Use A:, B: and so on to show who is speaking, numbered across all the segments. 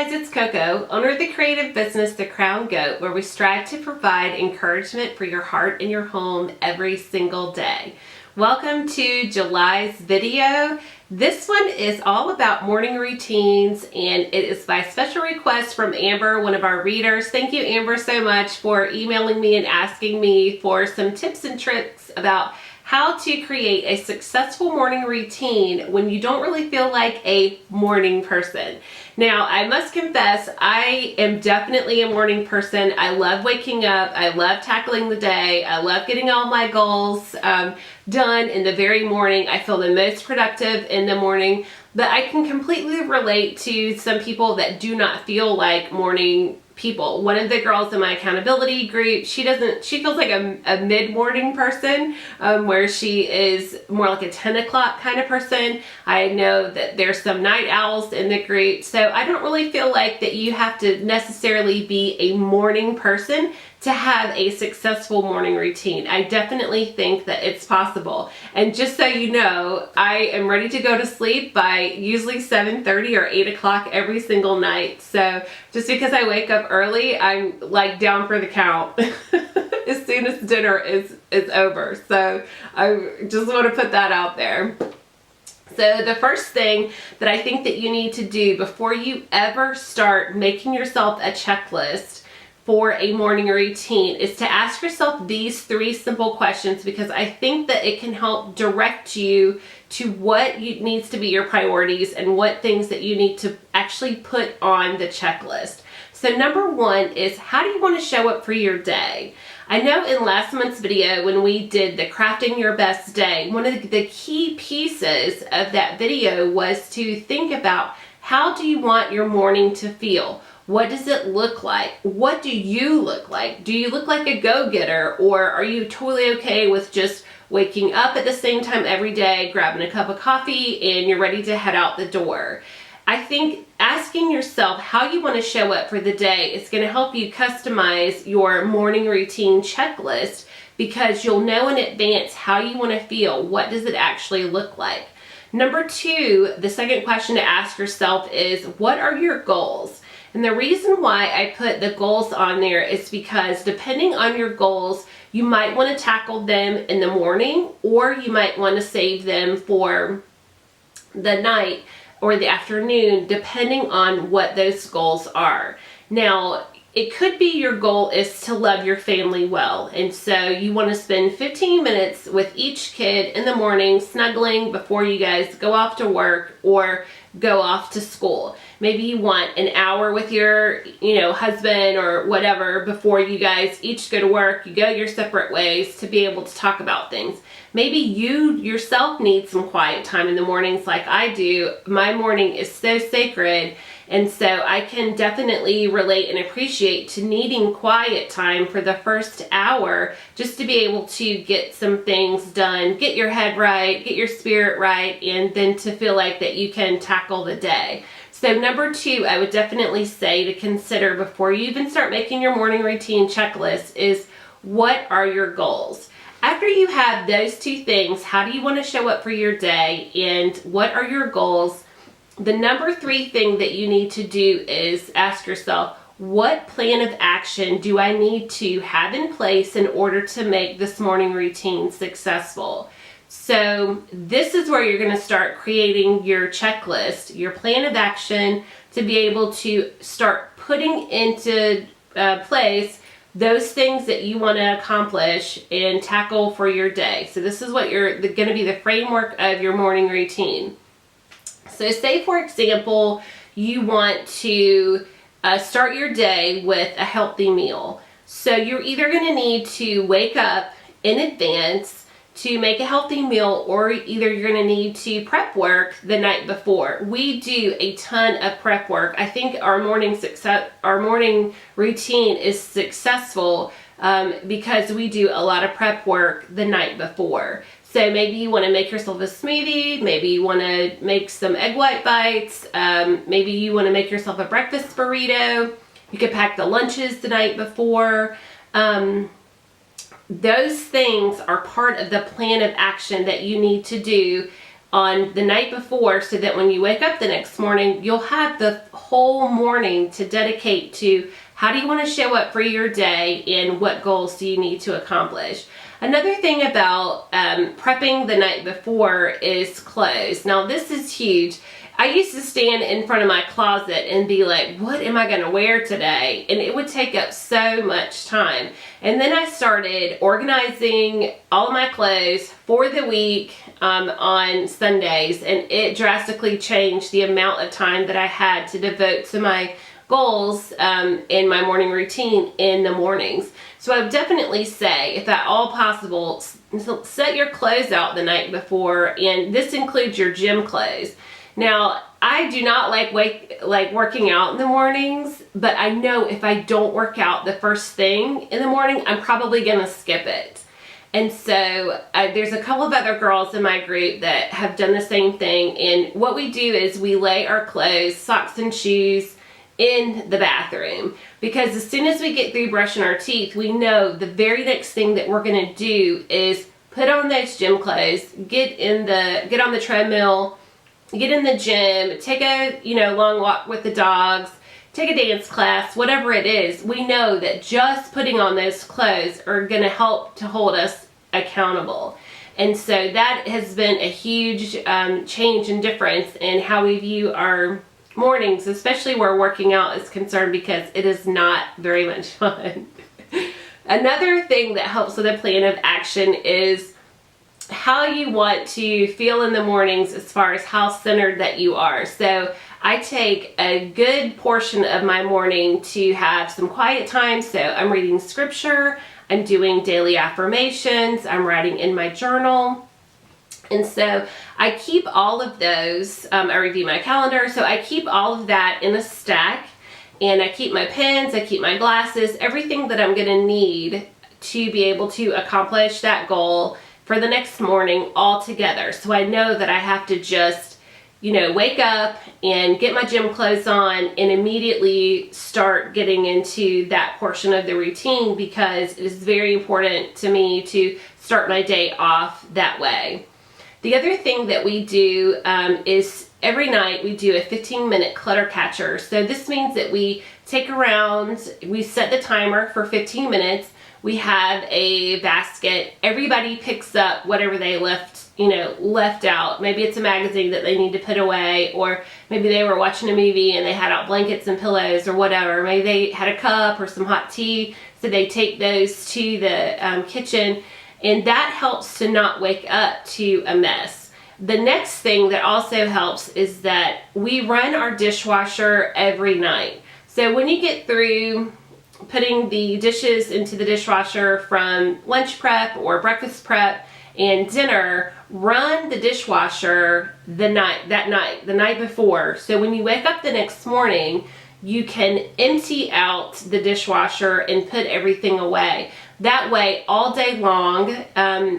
A: guys, it's Coco, owner of the creative business The Crown Goat, where we strive to provide encouragement for your heart and your home every single day. Welcome to July's video. This one is all about morning routines, and it is by special request from Amber, one of our readers. Thank you, Amber, so much for emailing me and asking me for some tips and tricks about how to create a successful morning routine when you don't really feel like a morning person. Now, I must confess, I am definitely a morning person. I love waking up. I love tackling the day. I love getting all my goals done in the very morning. I feel the most productive in the morning, but I can completely relate to some people that do not feel like morning people. One of the girls in my accountability group, she feels like a mid-morning person, where she is more like a 10 o'clock kind of person. I know that there's some night owls in the group, so I don't really feel like that you have to necessarily be a morning person to have a successful morning routine. I definitely think that it's possible. And just so you know, I am ready to go to sleep by usually 7:30 or 8 o'clock every single night. So just because I wake up early, I'm like down for the count as soon as dinner is over. So I just want to put that out there. So the first thing that I think that you need to do before you ever start making yourself a checklist for a morning routine is to ask yourself these three simple questions, because I think that it can help direct you to what needs to be your priorities and what things that you need to actually put on the checklist. So number one is, how do you want to show up for your day? I know in last month's video when we did the crafting your best day, one of the key pieces of that video was to think about, how do you want your morning to feel? What does it look like? What do you look like? Do you look like a go-getter, or are you totally okay with just waking up at the same time every day, grabbing a cup of coffee, and you're ready to head out the door? I think asking yourself how you want to show up for the day is going to help you customize your morning routine checklist, because you'll know in advance how you want to feel. What does it actually look like? Number two, the second question to ask yourself is, what are your goals? And the reason why I put the goals on there is because depending on your goals, you might want to tackle them in the morning, or you might want to save them for the night or the afternoon, depending on what those goals are. Now, it could be your goal is to love your family well, and so you want to spend 15 minutes with each kid in the morning, snuggling before you guys go off to work or go off to school. Maybe you want an hour with your, husband or whatever before you guys each go to work. You go your separate ways to be able to talk about things. Maybe you yourself need some quiet time in the mornings like I do. My morning is so sacred, and so I can definitely relate and appreciate to needing quiet time for the first hour, just to be able to get some things done, get your head right, get your spirit right, and then to feel like that you can tackle the day. So number two, I would definitely say to consider before you even start making your morning routine checklist is, what are your goals? After you have those two things, how do you want to show up for your day and what are your goals? The number three thing that you need to do is ask yourself, what plan of action do I need to have in place in order to make this morning routine successful? So this is where you're going to start creating your checklist, your plan of action, to be able to start putting into place those things that you want to accomplish and tackle for your day. So this is what going to be the framework of your morning routine. So say, for example, you want to start your day with a healthy meal. So you're either going to need to wake up in advance to make a healthy meal, or either you're going to need to prep work the night before. We do a ton of prep work. I think our morning routine is successful because we do a lot of prep work the night before. So maybe you want to make yourself a smoothie, maybe you want to make some egg white bites, maybe you want to make yourself a breakfast burrito. You could pack the lunches the night before. Those things are part of the plan of action that you need to do on the night before, so that when you wake up the next morning, you'll have the whole morning to dedicate to how do you want to show up for your day and what goals do you need to accomplish. Another thing about prepping the night before is clothes. Now this is huge. I used to stand in front of my closet and be like, what am I going to wear today? And it would take up so much time. And then I started organizing all of my clothes for the week on Sundays, and it drastically changed the amount of time that I had to devote to my goals in my morning routine in the mornings. So I would definitely say, if at all possible, set your clothes out the night before, and this includes your gym clothes. Now, I do not like working out in the mornings, but I know if I don't work out the first thing in the morning, I'm probably gonna skip it. And so there's a couple of other girls in my group that have done the same thing, and what we do is we lay our clothes, socks and shoes, in the bathroom, because as soon as we get through brushing our teeth, we know the very next thing that we're gonna do is put on those gym clothes, get on the treadmill, get in the gym, take a long walk with the dogs, take a dance class, whatever it is. We know that just putting on those clothes are gonna help to hold us accountable. And so that has been a huge change and difference in how we view our mornings, especially where working out is concerned, because it is not very much fun. Another thing that helps with a plan of action is how you want to feel in the mornings, as far as how centered that you are. So I take a good portion of my morning to have some quiet time. So I'm reading scripture, I'm doing daily affirmations, I'm writing in my journal. And so I keep all of those, I review my calendar, so I keep all of that in a stack, and I keep my pens, I keep my glasses, everything that I'm gonna need to be able to accomplish that goal for the next morning all together. So I know that I have to just, wake up and get my gym clothes on and immediately start getting into that portion of the routine, because it is very important to me to start my day off that way. The other thing that we do is every night we do a 15-minute clutter catcher. So this means that we we set the timer for 15 minutes, we have a basket, everybody picks up whatever they left out. Maybe it's a magazine that they need to put away, or maybe they were watching a movie and they had out blankets and pillows or whatever. Maybe they had a cup or some hot tea, so they take those to the kitchen. And that helps to not wake up to a mess. The next thing that also helps is that we run our dishwasher every night. So when you get through putting the dishes into the dishwasher from lunch prep or breakfast prep and dinner, run the dishwasher the night before. So when you wake up the next morning, you can empty out the dishwasher and put everything away. That way, all day long,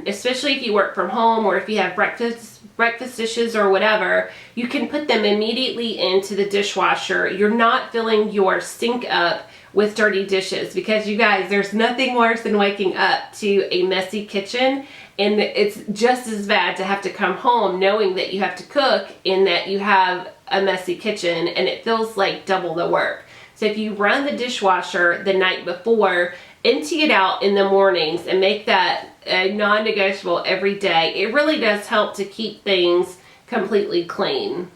A: especially if you work from home or if you have breakfast dishes or whatever, you can put them immediately into the dishwasher. You're not filling your sink up with dirty dishes, because you guys, there's nothing worse than waking up to a messy kitchen, and it's just as bad to have to come home knowing that you have to cook and that you have a messy kitchen, and it feels like double the work. So if you run the dishwasher the night before, empty it out in the mornings, and make that non-negotiable every day, it really does help to keep things completely clean.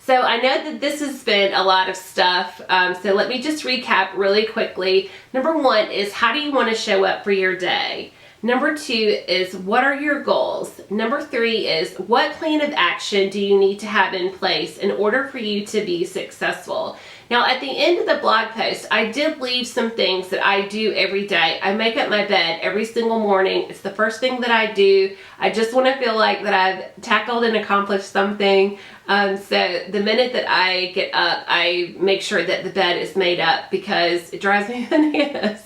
A: So I know that this has been a lot of stuff, so let me just recap really quickly. Number one is, how do you want to show up for your day? Number two is, what are your goals? Number three is, what plan of action do you need to have in place in order for you to be successful? Now, at the end of the blog post, I did leave some things that I do every day. I make up my bed every single morning. It's the first thing that I do. I just want to feel like that I've tackled and accomplished something. So the minute that I get up, I make sure that the bed is made up, because it drives me bananas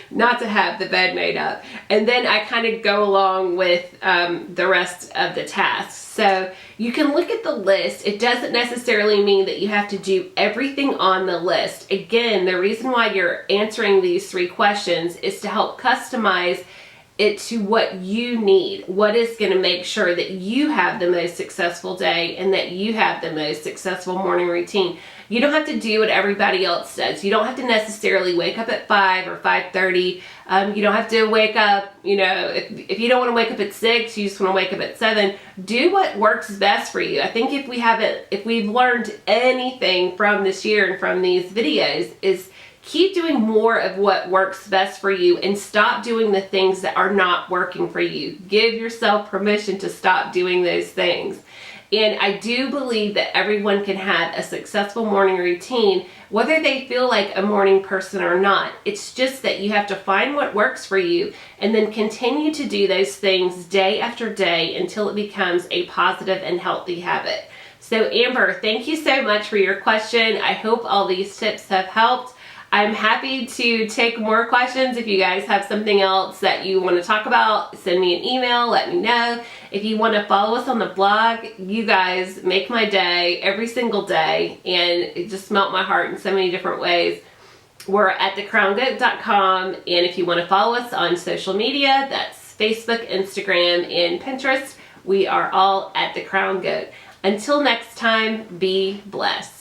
A: not to have the bed made up. And then I kind of go along with the rest of the tasks. So you can look at the list. It doesn't necessarily mean that you have to do everything on the list. Again, the reason why you're answering these 3 questions is to help customize it to what you need, what is going to make sure that you have the most successful day and that you have the most successful morning routine. You don't have to do what everybody else does. You don't have to necessarily wake up at 5 or 5:30. You don't have to wake up, if you don't want to wake up at 6, you just want to wake up at 7. Do what works best for you. I think if we've learned anything from this year and from these videos, is keep doing more of what works best for you and stop doing the things that are not working for you. Give yourself permission to stop doing those things. And I do believe that everyone can have a successful morning routine, whether they feel like a morning person or not. It's just that you have to find what works for you and then continue to do those things day after day until it becomes a positive and healthy habit. So Amber, thank you so much for your question. I hope all these tips have helped. I'm happy to take more questions. If you guys have something else that you want to talk about, send me an email, let me know. If you want to follow us on the blog, you guys make my day every single day, and it just melt my heart in so many different ways. We're at thecrowngoat.com, and if you want to follow us on social media, that's Facebook, Instagram, and Pinterest. We are all at The Crown Goat. Until next time, be blessed.